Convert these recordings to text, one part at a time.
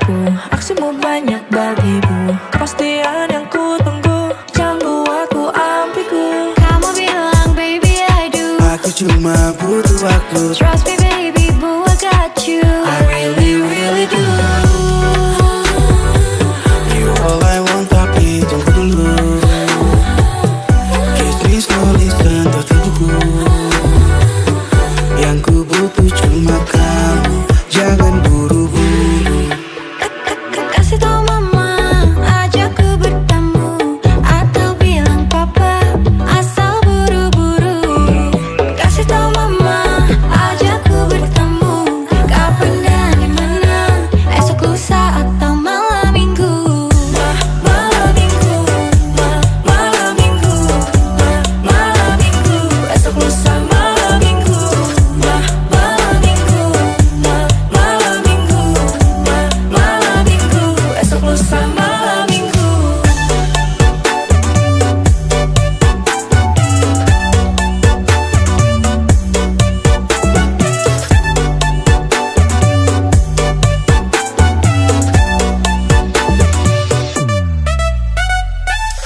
aku. Aksimu banyak bagiku, kepastian yang ku tunggu. Jangan buat ku ambigu. Kamu bilang baby I do, aku cuma butuh waktu. trust me baby boo I got you. I really really do. You all I want tapi tunggu dulu. Kiss me slowly sentuh tubuhku. Yang ku butuh cuma kamu, jangan buru-buru. Kasih tau mama, ajak ku bertamu, atau bilang papa, asal buru-buru. Kasih tau mama, ajak ku bertamu, kapan dan dimana, esok lusa atau malam minggu. Malam minggu, malam minggu, malam minggu, esok lusa malam minggu. Malam minggu, malam minggu, malam minggu, esok lusa malam minggu.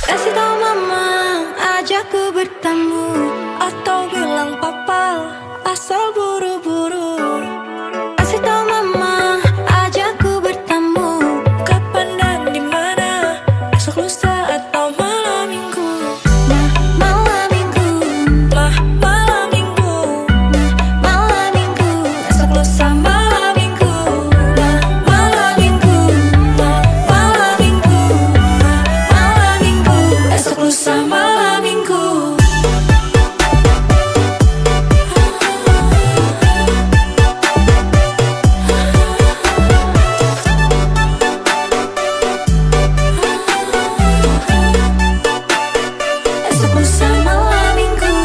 Kasih tau mama, ajak ku bertamu, atau bilang papa, asal buru-buru. Kasih tau mama, ajak ku bertamu, Kapan dan dimana, esok lusa atau malam minggu. malam minggu, Malam minggu, malam minggu, esok lusa malam minggu. malam minggu, malam minggu, malam minggu, Esok lusa malam minggu. esok lusa malam minggu.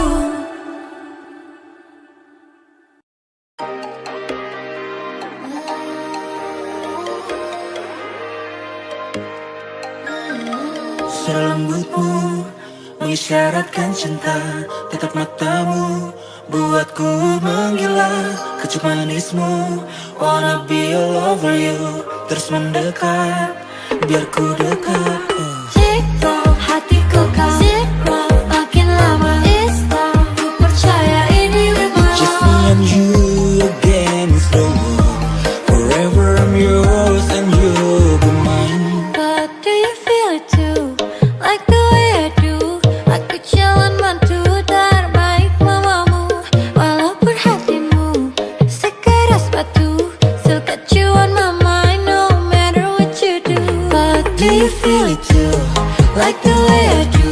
Selembutmu mengisyaratkan cinta, tetap matamu buatku menggila. Kecup manismu, wanna be all over you. Terus mendekat, biar ku dekat. Zero, hatiku kau zero, makin lama istirahat, ku percaya ini memang. Just me and you against the world. Forever I'm yours and you'll be mine. But do you feel it too? Like the way I do. Aku jalan bantu terbaik mamamu, walaupun hatimu sekeras batu. Still got you on my mind no matter what you do. But do you feel it too? Like the way I do.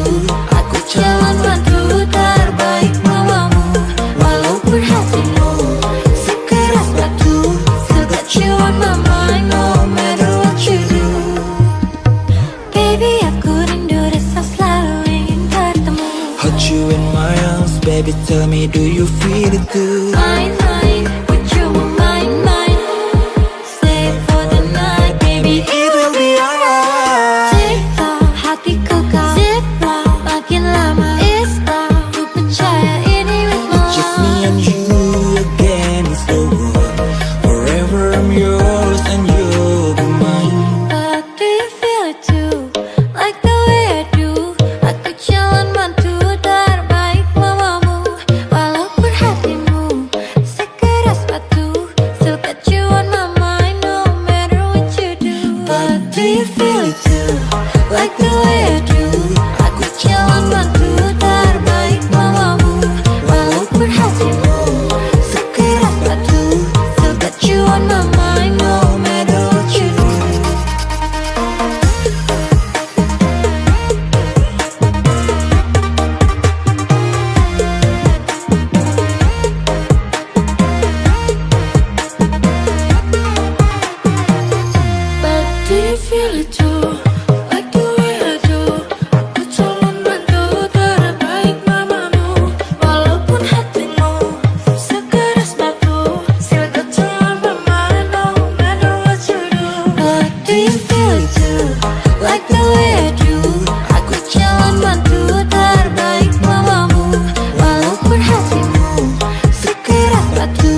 Aku jalan bantu terbaik mamamu, walaupun hatimu sekeras batu. Still got you on my mind no matter what you do. Baby, aku rindu rasa selalu ingin bertemu. Hold you in my arms, baby, tell me, do you feel it too? Mine, mine, with you, mine, mine. Stay for the night, baby. It will be alright. Zero, hatiku kau zero, makin lama istirahat, ku percaya ini ritme. Just me and you against the world. Forever I'm yours and you'll be mine. But do you feel it too? Like the way I do. Aku jalan bantu terbaik mamamu, walaupun hatimu sekeras batu. Still got you on my mind no matter what you do. But do you feel it too? Like the way I do. Aku jalan bantu terbaik mamamu, walaupun hatimu sekeras batu. Still got you on my mind no matter what you do. But do you feel it too? Like the way I do. Aku jalan bantu terbaik mamamu, walaupun hatimu sekeras batu. Still got you on my mind no matter what you do. But do you feel it too? Like the way I do. Aku jalan bantu terbaik mamamu, walaupun hatimu sekeras batu.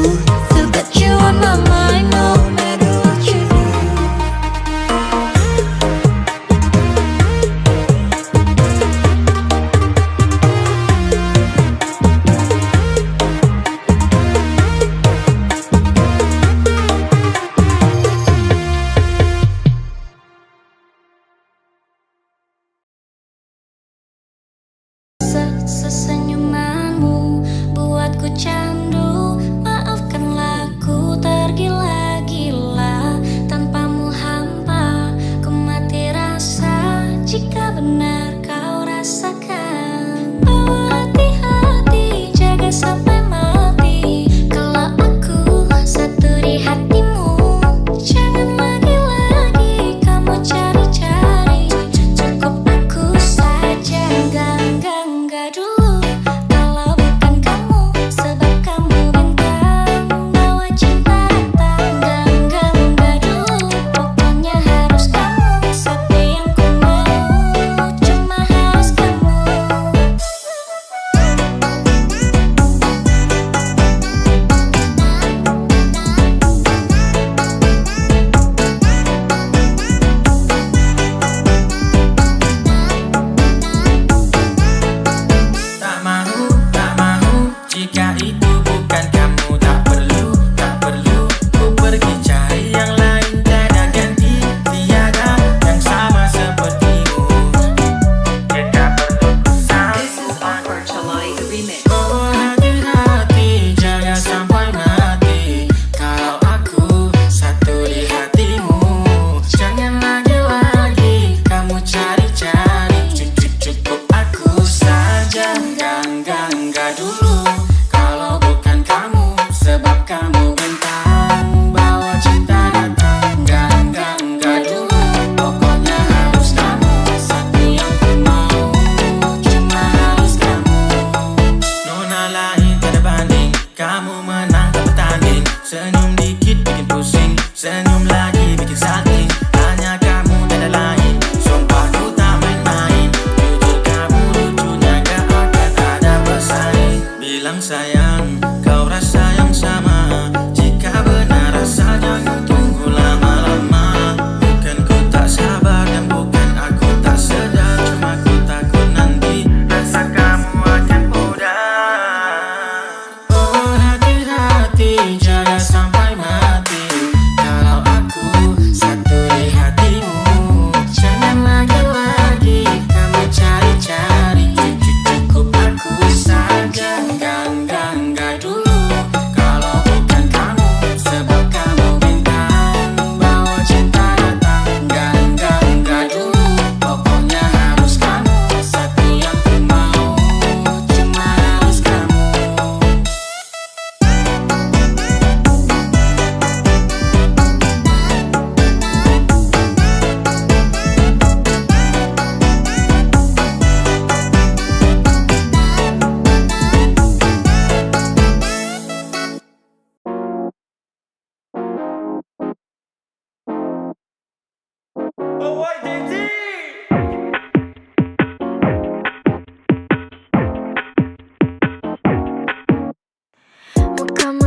Still got you on my mind no matter what you do.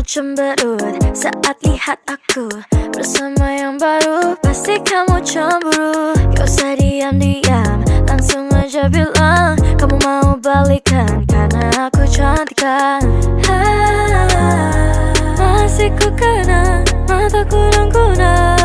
cemberut saat lihat aku bersama yang baru. Pasti kamu cemburu. Gak usah diam-diam, langsung aja bilang kamu mau balikan karena aku cantik kan. Masih ku kenang mataku dan kunang.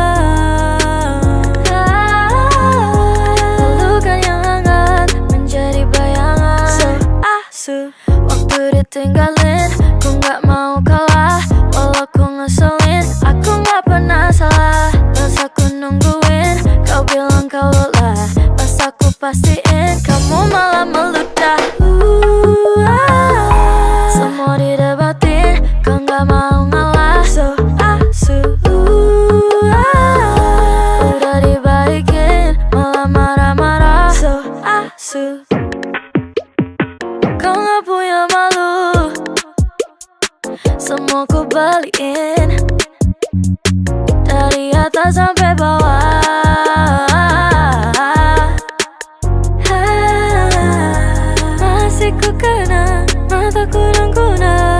Pelukan yang hangat menjadi bayangan. So asu, waktu ditinggalin, ku gak mau kalah. Walau ku ngeselin, aku gak pernah salah. Pas aku nungguin, kau bilang kau lelah. Pas aku pastiin, kamu malah meludah. Semua didebatin, kau gak mau ngalah. So asu, udah dibaikin, malah marah-marah. So asu, kau gak punya malu. Semua ku beliin, dari atas sampai bawah. Masih ku kenang mataku dan kunang.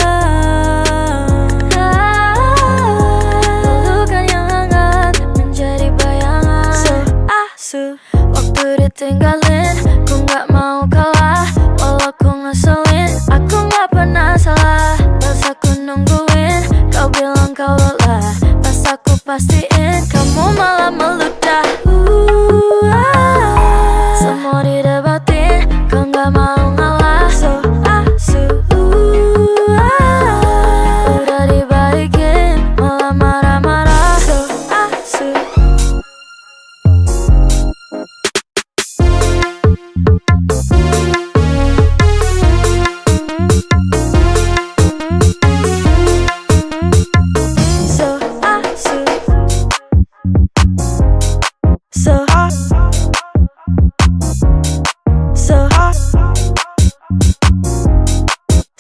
Pelukan yang hangat menjadi bayangan. So asu, waktu ditinggalin, ku gak mau kalah. Walau ku ngeselin, aku gak pernah salah. Pas aku nungguin, kau bilang kau lelah. Pas aku pastiin, kamu malah meludah. Semua didebatin, kau gak mau ngalah. So asu, udah dibalikin, malah marah-marah. So asu. So asu, so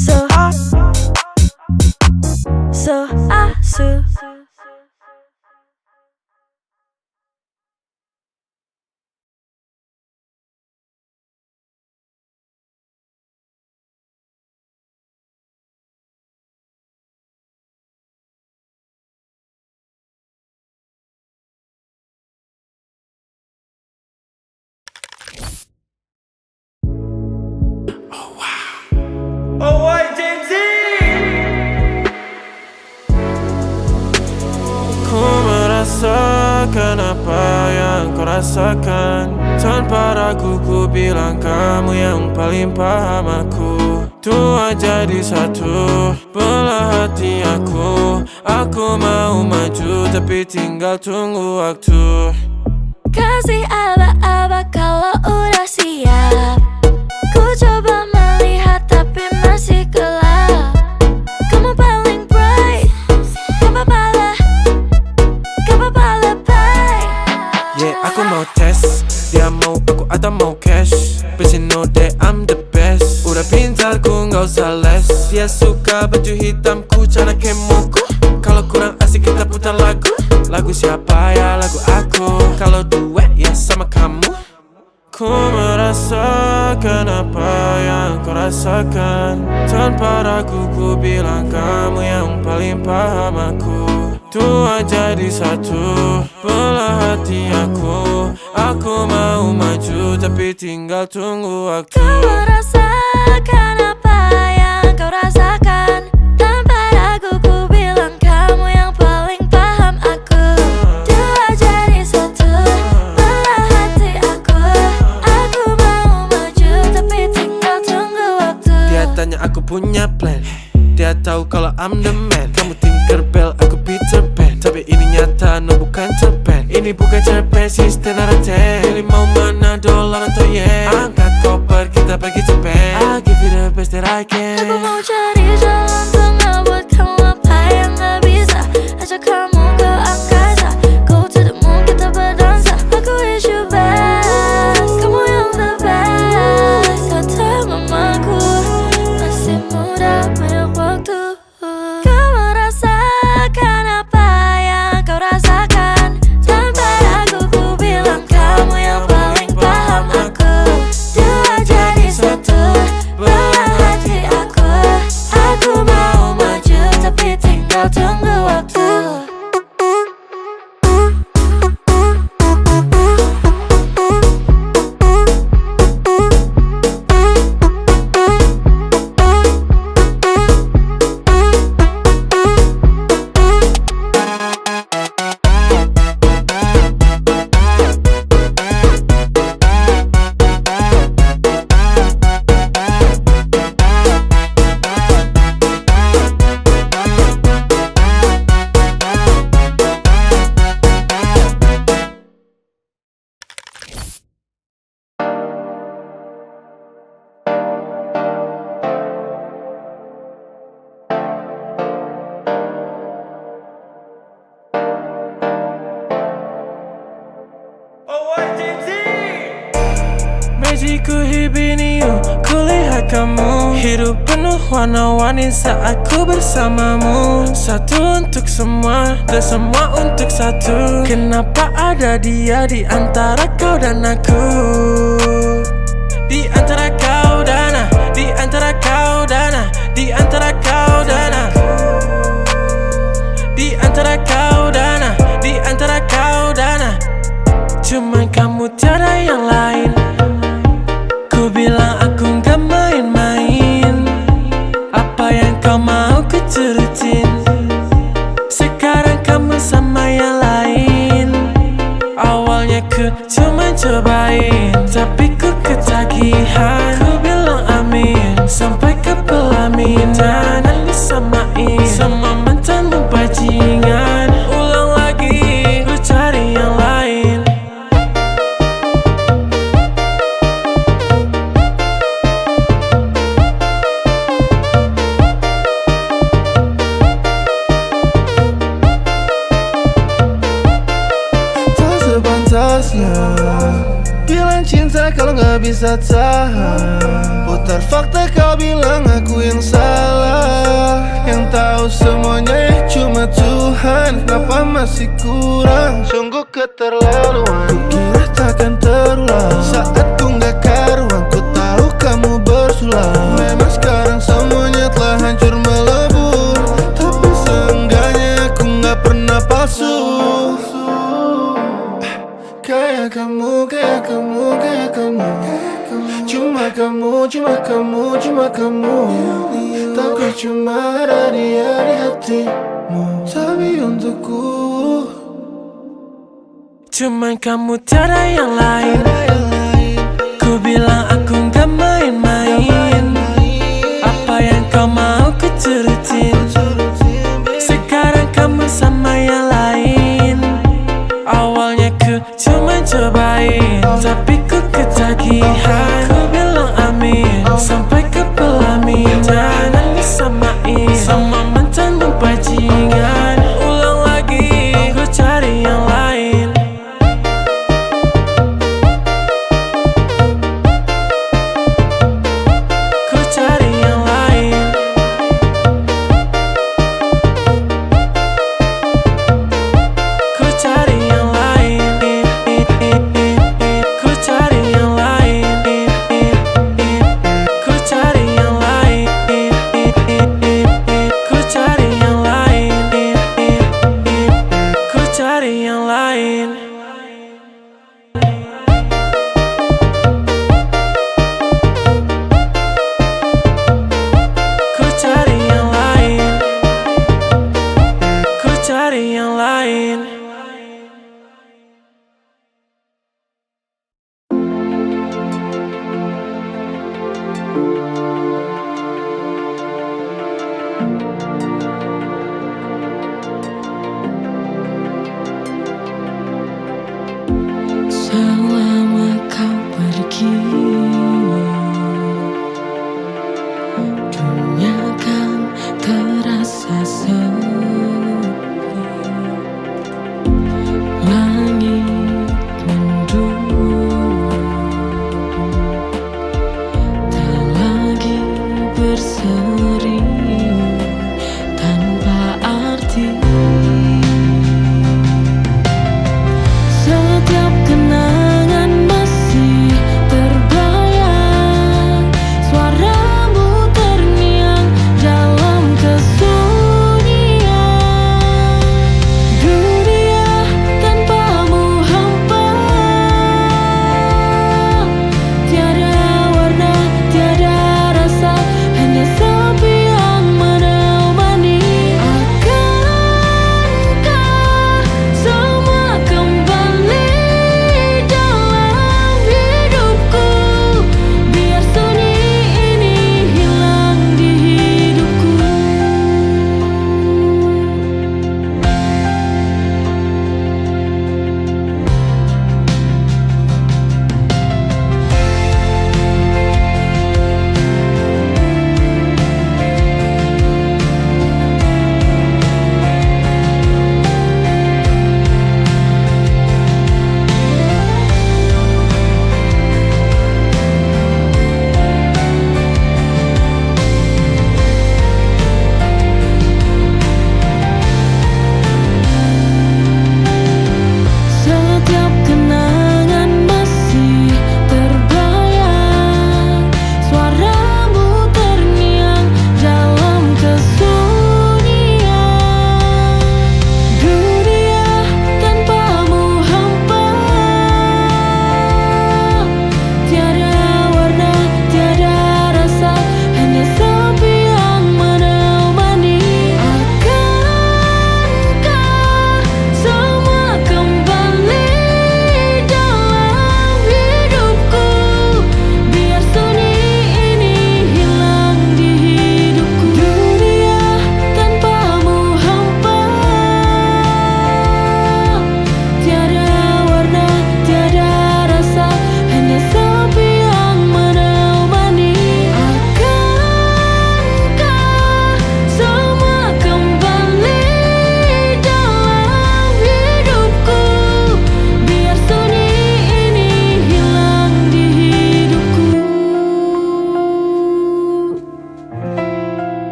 so so asu. Oh, why James Z? Ku merasakan apa yang kau rasakan. Tanpa ragu ku bilang kamu yang paling paham aku. Tua jadi satu, belah hati aku. Aku mau maju tapi tinggal tunggu waktu. Kasih aba-aba kalau udah siap. Ku coba melihat tapi masih gelap. Kamu paling bright, gak apa-apa lebay. Yeah, aku mau tes, dia mau aku atau mau cash. But you know that I'm the best. Udah pintar ku gak usah les. Dia suka baju hitamku, cara kemuku. Kalau kurang asik kita putar lagu. Lagu siapa ya? Lagu aku. Kalau duet ya sama kamu. Ku merasakan apa yang kau rasakan. Tanpa ragu ku bilang kamu yang paling paham aku. Tua jadi satu, belah hati aku. Aku mau maju tapi tinggal tunggu waktu. Kau merasakan apa yang kau rasakan. Tanpa ragu ku bilang kamu yang paling paham aku. Dua jadi satu, belah hati aku. Aku mau maju tapi tinggal tunggu waktu. Dia tanya aku punya plan. Dia tahu kalau I'm the man. Kamu Tinkerbell, aku Peter Pan. Tapi ini nyata, no bukan cerpen. Ini bukan cerpen, sistem narate. Pilih mau mana, dolar atau yen. Angkat koper, kita pergi Japan. I'll give you the best that I can. Aku mau cari jalan tengah buat kamu apa yang gak bisa. Ajak kamu ke angkasa, go to the moon, kita berdansa. Aku wish you best, kamu yang the best. Kata mamaku, masih muda banyak waktu. Kau merasakan apa yang kau rasakan. Tanpa ragu ku bilang kamu yang paling paham aku. Dua jadi satu, belah hati aku. Aku mau ku hibini you, kulihat kamu. Hidup penuh warna-warni saat ku bersamamu. Satu untuk semua dan semua untuk satu. Kenapa ada dia di antara kau dan aku? Di antara kau dan aku, di antara kau dan aku, di antara kau dan aku, di antara kau dan aku, di antara kau dan aku. Cuman kamu tiada yang lain. Ku bilang aku gak main-main. Apa yang kau mau ku turutin. Sekarang kamu sama yang lain. Awalnya ku cuma cobain, tapi ku ketagihan. Ku bilang amin sampai ke pelaminan. Dan disamain sama mantanmu bajingan. Ulang lagi, ku cari yang lain. Sepantasnya bilang cinta kalau gak bisa tahan. Putar fakta kau bilang aku yang salah. Yang tahu semuanya cuma Tuhan. Kenapa masih kurang? Sungguh keterlaluan. Kukira takkan terulang. Saat ku gak karuan, ku tahu kamu bersulang. Memang sekarang semuanya telah hancur melebur. Tapi seenggaknya aku gak pernah palsu. Kayak kamu, kayak kamu, kayak kamu. Cuma kamu, cuma kamu, cuma kamu. Takut cuma ada dia di hatimu. Tapi untukku Cuman kamu tiada yang lain. Ku bilang aku gak main-main. Apa yang kau mau ku turutin. Sekarang kamu sama yang lain. Awalnya ku cuma cobain, tapi ku ketagihan. Ku bilang amin sampai ke pelaminan. Dan disamain sama mantanmu bajingan. Ulang lagi, ku cari yang lain.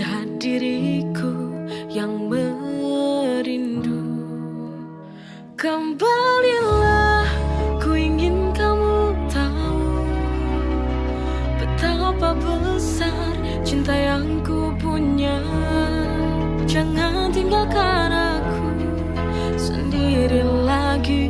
melihat diriku yang merindu. Kembalilah, ku ingin kamu tahu betapa besar cinta yang ku punya. Jangan tinggalkan aku sendiri lagi.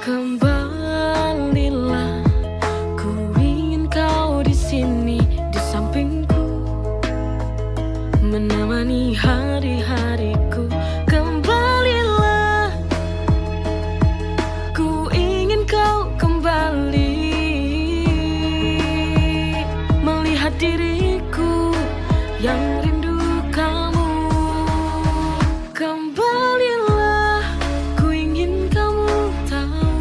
Kembalilah, ku ingin kau di sini di sampingku, menemani hari-hariku. Kembalilah, ku ingin kau kembali, melihat diriku yang rindu kamu. Kembalilah, ku ingin kamu tahu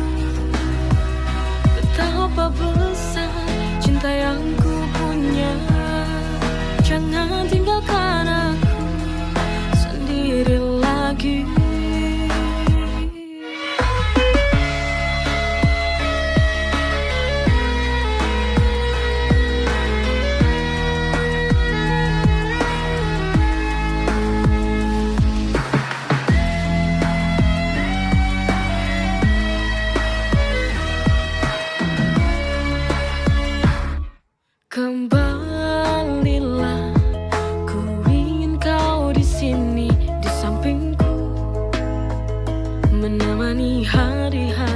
betapa besar cinta yang ku punya. Jangan tinggalkan aku sendiri lagi. Kembalilah, ku ingin kau di sini di sampingku, menemani hari-hari.